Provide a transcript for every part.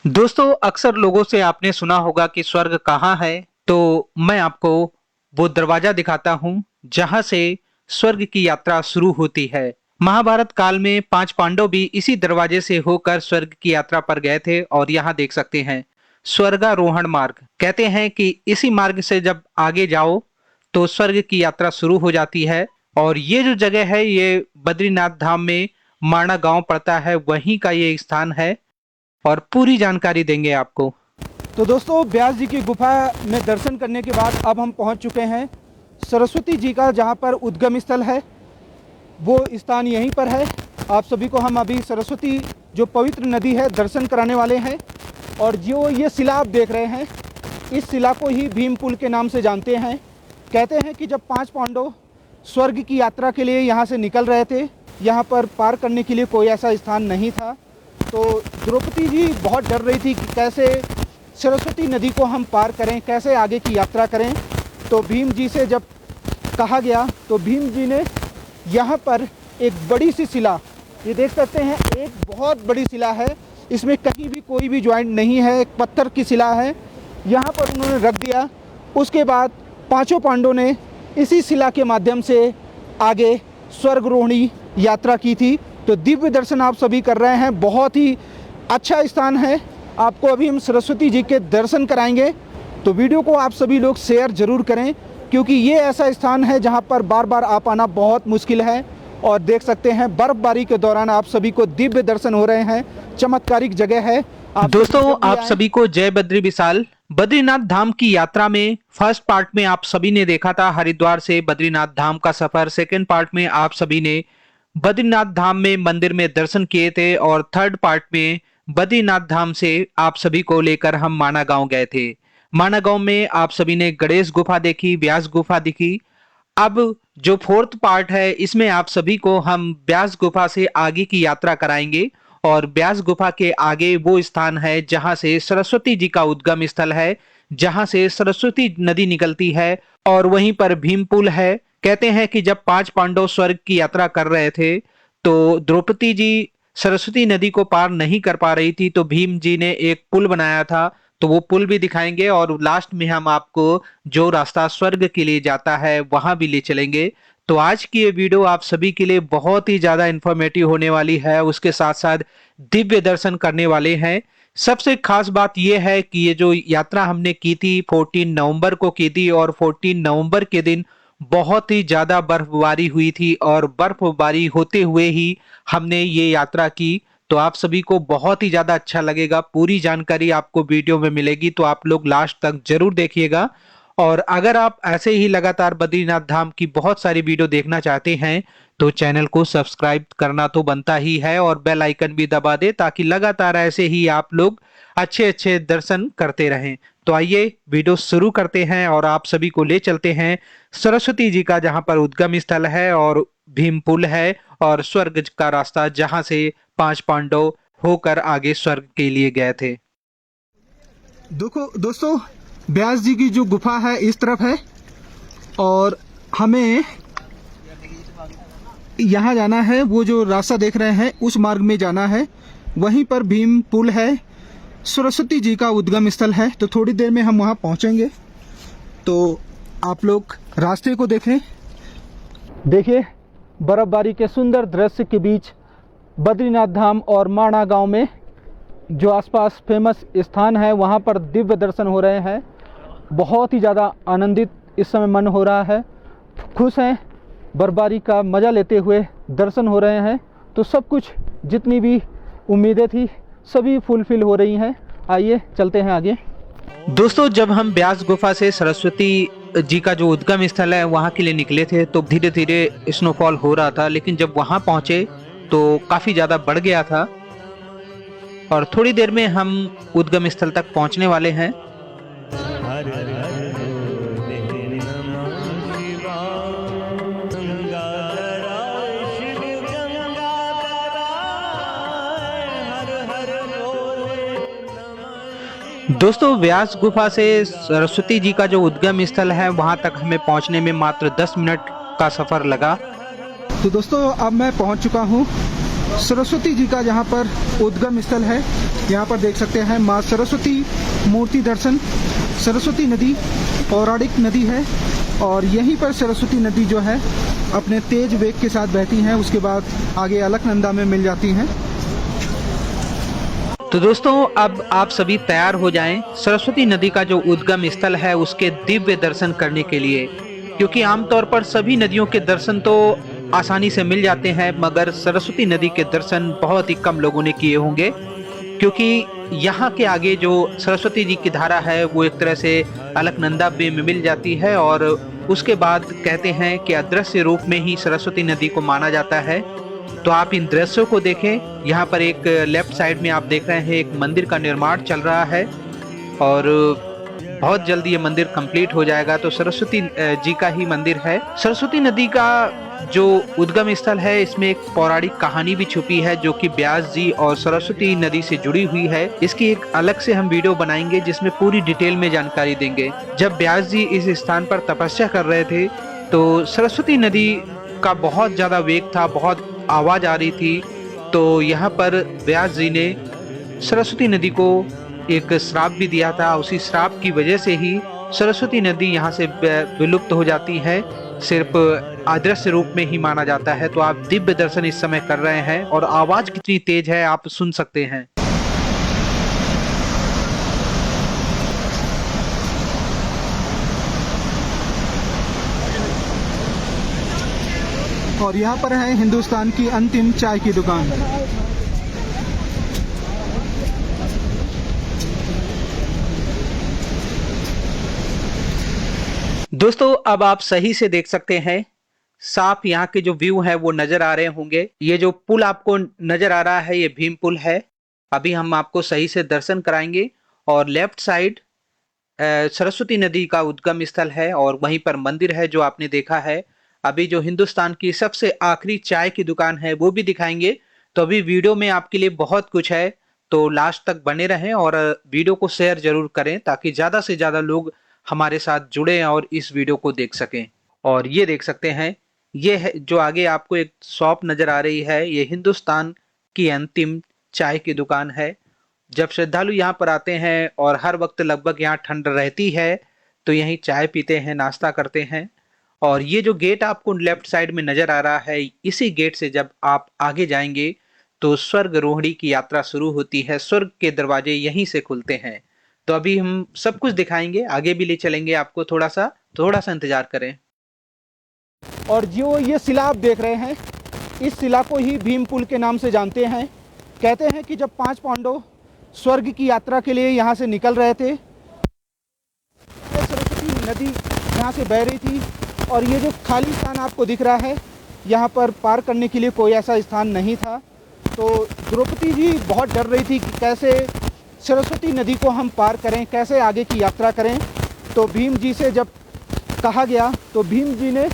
दोस्तों, अक्सर लोगों से आपने सुना होगा कि स्वर्ग कहाँ है। तो मैं आपको वो दरवाजा दिखाता हूँ जहाँ से स्वर्ग की यात्रा शुरू होती है। महाभारत काल में 5 पांडव भी इसी दरवाजे से होकर स्वर्ग की यात्रा पर गए थे और यहाँ देख सकते हैं स्वर्गारोहण मार्ग। कहते हैं कि इसी मार्ग से जब आगे जाओ तो स्वर्ग की यात्रा शुरू हो जाती है। और ये जो जगह है ये बद्रीनाथ धाम में माणा गांव पड़ता है, वहीं का ये स्थान है और पूरी जानकारी देंगे आपको। तो दोस्तों, व्यास जी की गुफा में दर्शन करने के बाद अब हम पहुंच चुके हैं सरस्वती जी का जहां पर उद्गम स्थल है, वो स्थान यहीं पर है। आप सभी को हम अभी सरस्वती जो पवित्र नदी है दर्शन कराने वाले हैं। और जो ये शिला आप देख रहे हैं, इस शिला को ही भीम पुल के नाम से जानते हैं। कहते हैं कि जब 5 पांडव स्वर्ग की यात्रा के लिए यहाँ से निकल रहे थे, यहाँ पर पार करने के लिए कोई ऐसा स्थान नहीं था, तो द्रौपदी जी बहुत डर रही थी कि कैसे सरस्वती नदी को हम पार करें, कैसे आगे की यात्रा करें। तो भीम जी से जब कहा गया तो भीम जी ने यहाँ पर एक बड़ी सी शिला, ये देख सकते हैं, एक बहुत बड़ी शिला है, इसमें कहीं भी कोई भी ज्वाइंट नहीं है, एक पत्थर की शिला है, यहाँ पर उन्होंने रख दिया। उसके बाद 5 पांडवों ने इसी शिला के माध्यम से आगे स्वर्गारोहणी यात्रा की थी। तो दिव्य दर्शन आप सभी कर रहे हैं, बहुत ही अच्छा स्थान है। आपको अभी हम सरस्वती जी के दर्शन कराएंगे, तो वीडियो को आप सभी लोग शेयर ज़रूर करें, क्योंकि ये ऐसा स्थान है जहां पर बार बार आ पाना बहुत मुश्किल है। और देख सकते हैं बर्फबारी के दौरान आप सभी को दिव्य दर्शन हो रहे हैं, चमत्कारिक जगह है। दोस्तों, आप सभी को जय बद्री विशाल। बद्रीनाथ धाम की यात्रा में फर्स्ट पार्ट में आप सभी ने देखा था हरिद्वार से बद्रीनाथ धाम का सफर। सेकेंड पार्ट में आप सभी ने बद्रीनाथ धाम में मंदिर में दर्शन किए थे और थर्ड पार्ट में बद्रीनाथ धाम से आप सभी को लेकर हम माना गांव गए थे। माना गांव में आप सभी ने गणेश गुफा देखी, व्यास गुफा देखी। अब जो फोर्थ पार्ट है इसमें आप सभी को हम व्यास गुफा से आगे की यात्रा कराएंगे। और व्यास गुफा के आगे वो स्थान है जहां से सरस्वती जी का उद्गम स्थल है, जहां से सरस्वती नदी निकलती है और वहीं पर भीम पुल है। कहते हैं कि जब 5 पांडव स्वर्ग की यात्रा कर रहे थे तो द्रौपदी जी सरस्वती नदी को पार नहीं कर पा रही थी, तो भीम जी ने एक पुल बनाया था, तो वो पुल भी दिखाएंगे। और लास्ट में हम आपको जो रास्ता स्वर्ग के लिए जाता है वहां भी ले चलेंगे। तो आज की ये वीडियो आप सभी के लिए बहुत ही ज्यादा इंफॉर्मेटिव होने वाली है, उसके साथ साथ दिव्य दर्शन करने वाले हैं। सबसे खास बात यह है कि ये जो यात्रा हमने की थी 14 नवंबर को की थी, और 14 नवंबर के दिन बहुत ही ज्यादा बर्फबारी हुई थी और बर्फबारी होते हुए ही हमने ये यात्रा की। तो आप सभी को बहुत ही ज्यादा अच्छा लगेगा, पूरी जानकारी आपको वीडियो में मिलेगी, तो आप लोग लास्ट तक जरूर देखिएगा। और अगर आप ऐसे ही लगातार बद्रीनाथ धाम की बहुत सारी वीडियो देखना चाहते हैं तो चैनल को सब्सक्राइब करना तो बनता ही है और बेल आइकन भी दबा दे, ताकि लगातार ऐसे ही आप लोग अच्छे अच्छे दर्शन करते रहें। तो आइए वीडियो शुरू करते हैं और आप सभी को ले चलते हैं सरस्वती जी का, जहां पर उद्गम स्थल है और भीम पुल है और स्वर्ग का रास्ता, जहां से 5 पांडव होकर आगे स्वर्ग के लिए गए थे। देखो दोस्तों, व्यास जी की जो गुफा है इस तरफ है और हमें यहाँ जाना है। वो जो रास्ता देख रहे हैं उस मार्ग में जाना है, वहीं पर भीम पुल है, सरस्वती जी का उद्गम स्थल है। तो थोड़ी देर में हम वहाँ पहुँचेंगे, तो आप लोग रास्ते को देखें। देखिए, बर्फबारी के सुंदर दृश्य के बीच बद्रीनाथ धाम और माणा गांव में जो आसपास फेमस स्थान है वहाँ पर दिव्य दर्शन हो रहे हैं। बहुत ही ज़्यादा आनंदित इस समय मन हो रहा है, खुश हैं, बर्फबारी का मज़ा लेते हुए दर्शन हो रहे हैं। तो सब कुछ जितनी भी उम्मीदें थी सभी फुलफिल हो रही हैं। आइए चलते हैं आगे। दोस्तों, जब हम व्यास गुफा से सरस्वती जी का जो उद्गम स्थल है वहां के लिए निकले थे तो धीरे धीरे स्नोफॉल हो रहा था, लेकिन जब वहां पहुंचे तो काफी ज्यादा बढ़ गया था और थोड़ी देर में हम उद्गम स्थल तक पहुंचने वाले हैं। दोस्तों, व्यास गुफा से सरस्वती जी का जो उद्गम स्थल है वहां तक हमें पहुंचने में मात्र 10 मिनट का सफर लगा। तो दोस्तों, अब मैं पहुंच चुका हूं सरस्वती जी का जहां पर उद्गम स्थल है। यहाँ पर देख सकते हैं माँ सरस्वती मूर्ति दर्शन। सरस्वती नदी पौराणिक नदी है और यहीं पर सरस्वती नदी जो है अपने तेज वेग के साथ बहती हैं, उसके बाद आगे अलकनंदा में मिल जाती हैं। तो दोस्तों अब आप सभी तैयार हो जाएं सरस्वती नदी का जो उद्गम स्थल है उसके दिव्य दर्शन करने के लिए, क्योंकि आमतौर पर सभी नदियों के दर्शन तो आसानी से मिल जाते हैं मगर सरस्वती नदी के दर्शन बहुत ही कम लोगों ने किए होंगे, क्योंकि यहाँ के आगे जो सरस्वती जी की धारा है वो एक तरह से अलकनंदा में मिल जाती है और उसके बाद कहते हैं कि अदृश्य रूप में ही सरस्वती नदी को माना जाता है। तो आप इन दृश्यों को देखें। यहाँ पर एक लेफ्ट साइड में आप देख रहे हैं एक मंदिर का निर्माण चल रहा है और बहुत जल्दी ये मंदिर कंप्लीट हो जाएगा। तो सरस्वती जी का ही मंदिर है। सरस्वती नदी का जो उद्गम स्थल है इसमें एक पौराणिक कहानी भी छुपी है जो कि व्यास जी और सरस्वती नदी से जुड़ी हुई है। इसकी एक अलग से हम वीडियो बनाएंगे जिसमें पूरी डिटेल में जानकारी देंगे। जब व्यास जी इस स्थान पर तपस्या कर रहे थे तो सरस्वती नदी का बहुत ज्यादा वेग था, बहुत आवाज आ रही थी। तो यहाँ पर व्यास जी ने सरस्वती नदी को एक श्राप भी दिया था। उसी श्राप की वजह से ही सरस्वती नदी यहाँ से विलुप्त हो जाती है, सिर्फ अदृश्य रूप में ही माना जाता है। तो आप दिव्य दर्शन इस समय कर रहे हैं और आवाज कितनी तेज है आप सुन सकते हैं। और यहाँ पर है हिंदुस्तान की अंतिम चाय की दुकान। दोस्तों अब आप सही से देख सकते हैं, साफ यहाँ के जो व्यू है वो नजर आ रहे होंगे। ये जो पुल आपको नजर आ रहा है ये भीम पुल है। अभी हम आपको सही से दर्शन कराएंगे और लेफ्ट साइड सरस्वती नदी का उद्गम स्थल है और वहीं पर मंदिर है जो आपने देखा है। अभी जो हिंदुस्तान की सबसे आखिरी चाय की दुकान है वो भी दिखाएंगे। तो अभी वीडियो में आपके लिए बहुत कुछ है, तो लास्ट तक बने रहें और वीडियो को शेयर जरूर करें ताकि ज्यादा से ज्यादा लोग हमारे साथ जुड़े और इस वीडियो को देख सकें। और ये देख सकते हैं, ये है जो आगे आपको एक शॉप नजर आ रही है, ये हिंदुस्तान की अंतिम चाय की दुकान है। जब श्रद्धालु यहाँ पर आते हैं और हर वक्त लगभग यहाँ ठंड रहती है तो यहीं चाय पीते हैं, नाश्ता करते हैं। और ये जो गेट आपको लेफ्ट साइड में नजर आ रहा है, इसी गेट से जब आप आगे जाएंगे तो स्वर्ग रोहिणी की यात्रा शुरू होती है। स्वर्ग के दरवाजे यहीं से खुलते हैं। तो अभी हम सब कुछ दिखाएंगे, आगे भी ले चलेंगे आपको, थोड़ा सा इंतजार करें। और जो ये शिला आप देख रहे हैं, इस शिला को ही भीम पुल के नाम से जानते हैं। कहते हैं कि जब 5 पांडव स्वर्ग की यात्रा के लिए यहाँ से निकल रहे थे, सरस्वती नदी यहाँ से बह रही थी और ये जो खाली स्थान आपको दिख रहा है, यहाँ पर पार करने के लिए कोई ऐसा स्थान नहीं था। तो द्रौपदी जी बहुत डर रही थी कि कैसे सरस्वती नदी को हम पार करें, कैसे आगे की यात्रा करें। तो भीम जी से जब कहा गया तो भीम जी ने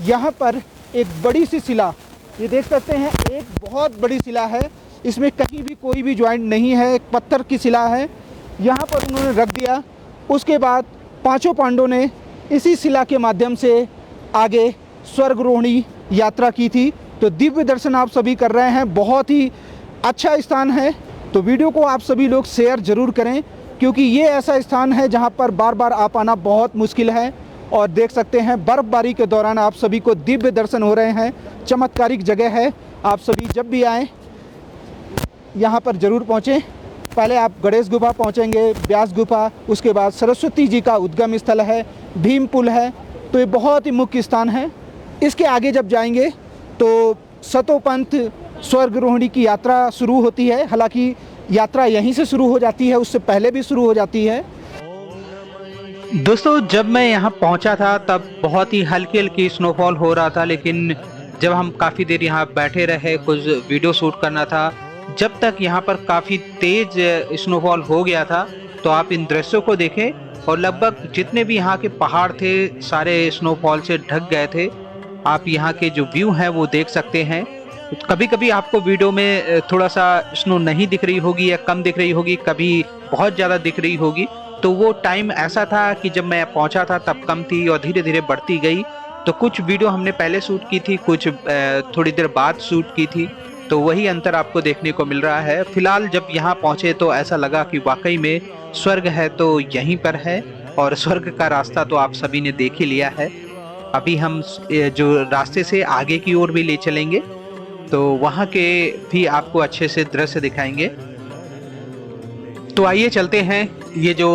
यहाँ पर एक बड़ी सी शिला, ये देख सकते हैं, एक बहुत बड़ी शिला है, इसमें कहीं भी कोई भी ज्वाइंट नहीं है, एक पत्थर की शिला है, यहाँ पर उन्होंने रख दिया। उसके बाद 5 पांडवों ने इसी शिला के माध्यम से आगे स्वर्ग रोहिणी यात्रा की थी। तो दिव्य दर्शन आप सभी कर रहे हैं, बहुत ही अच्छा स्थान है। तो वीडियो को आप सभी लोग शेयर जरूर करें क्योंकि ये ऐसा स्थान है जहाँ पर बार बार आ पाना बहुत मुश्किल है। और देख सकते हैं बर्फबारी के दौरान आप सभी को दिव्य दर्शन हो रहे हैं। चमत्कारिक जगह है, आप सभी जब भी आएँ यहाँ पर ज़रूर पहुँचें। पहले आप गणेश गुफा पहुँचेंगे, व्यास गुफा, उसके बाद सरस्वती जी का उद्गम स्थल है, भीम पुल है। तो ये बहुत ही मुख्य स्थान है। इसके आगे जब जाएंगे तो सतोपंथ स्वर्ग रोहिणी की यात्रा शुरू होती है। हालांकि यात्रा यहीं से शुरू हो जाती है, उससे पहले भी शुरू हो जाती है। दोस्तों जब मैं यहाँ पहुँचा था तब बहुत ही हल्की हल्की स्नोफॉल हो रहा था, लेकिन जब हम काफ़ी देर यहाँ बैठे रहे, कुछ वीडियो शूट करना था, जब तक यहाँ पर काफ़ी तेज स्नोफॉल हो गया था। तो आप इन दृश्यों को देखें और लगभग जितने भी यहाँ के पहाड़ थे सारे स्नोफॉल से ढक गए थे। आप यहाँ के जो व्यू हैं वो देख सकते हैं। कभी कभी आपको वीडियो में थोड़ा सा स्नो नहीं दिख रही होगी या कम दिख रही होगी, कभी बहुत ज़्यादा दिख रही होगी। तो वो टाइम ऐसा था कि जब मैं पहुँचा था तब कम थी और धीरे धीरे बढ़ती गई। तो कुछ वीडियो हमने पहले शूट की थी, कुछ थोड़ी देर बाद शूट की थी। तो वही अंतर आपको देखने को मिल रहा है। फिलहाल जब यहाँ पहुंचे तो ऐसा लगा कि वाकई में स्वर्ग है तो यहीं पर है, और स्वर्ग का रास्ता तो आप सभी ने देख ही लिया है। अभी हम जो रास्ते से आगे की ओर भी ले चलेंगे तो वहाँ के भी आपको अच्छे से दृश्य दिखाएंगे। तो आइए चलते हैं। ये जो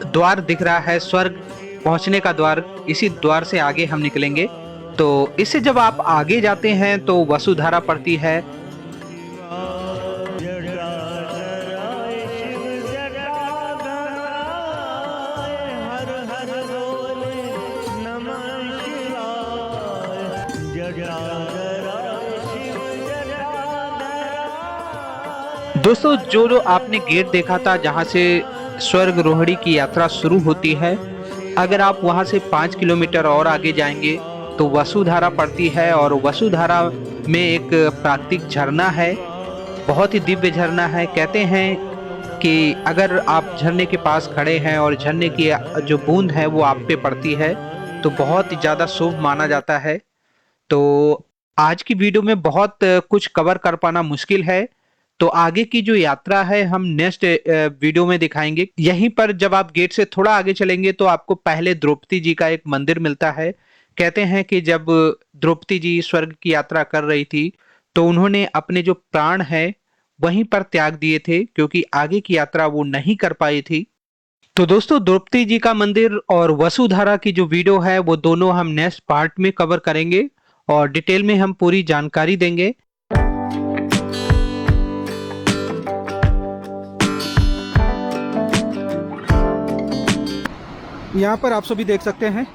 द्वार दिख रहा है स्वर्ग पहुंचने का द्वार, इसी द्वार से आगे हम निकलेंगे। तो इससे जब आप आगे जाते हैं तो वसुधारा पड़ती है। दोस्तों जो आपने गेट देखा था जहां से स्वर्ग रोहिणी की यात्रा शुरू होती है, अगर आप वहां से 5 किलोमीटर और आगे जाएंगे तो वसुधारा पड़ती है। और वसुधारा में एक प्राकृतिक झरना है, बहुत ही दिव्य झरना है। कहते हैं कि अगर आप झरने के पास खड़े हैं और झरने की जो बूंद है वो आप पे पड़ती है तो बहुत ही ज़्यादा शुभ माना जाता है। तो आज की वीडियो में बहुत कुछ कवर कर पाना मुश्किल है, तो आगे की जो यात्रा है हम नेक्स्ट वीडियो में दिखाएंगे। यहीं पर जब आप गेट से थोड़ा आगे चलेंगे तो आपको पहले द्रौपदी जी का एक मंदिर मिलता है। कहते हैं कि जब द्रौपदी जी स्वर्ग की यात्रा कर रही थी तो उन्होंने अपने जो प्राण है वहीं पर त्याग दिए थे, क्योंकि आगे की यात्रा वो नहीं कर पाई थी। तो दोस्तों द्रौपदी जी का मंदिर और वसुधारा की जो वीडियो है वो दोनों हम नेक्स्ट पार्ट में कवर करेंगे और डिटेल में हम पूरी जानकारी देंगे। यहाँ पर आप सभी देख सकते हैं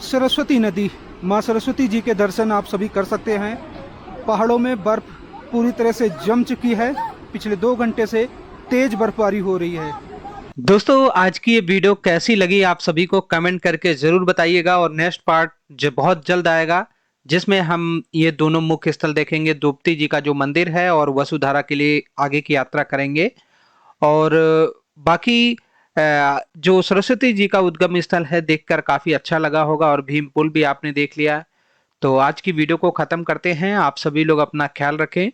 सरस्वती नदी, माँ सरस्वती जी के दर्शन आप सभी कर सकते हैं। पहाड़ों में बर्फ पूरी तरह से जम चुकी है, पिछले 2 घंटे से तेज बर्फबारी हो रही है। दोस्तों आज की ये वीडियो कैसी लगी आप सभी को कमेंट करके जरूर बताइएगा, और नेक्स्ट पार्ट जो बहुत जल्द आएगा जिसमें हम ये दोनों मुख्य स्थल देखेंगे, द्रौपदी जी का जो मंदिर है और वसुधारा के लिए आगे की यात्रा करेंगे। और बाकी जो सरस्वती जी का उद्गम स्थल है देखकर काफी अच्छा लगा होगा, और भीम पुल भी आपने देख लिया। तो आज की वीडियो को खत्म करते हैं। आप सभी लोग अपना ख्याल रखें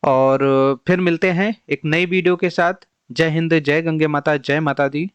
और फिर मिलते हैं एक नई वीडियो के साथ। जय हिंद, जय गंगे माता, जय माता दी।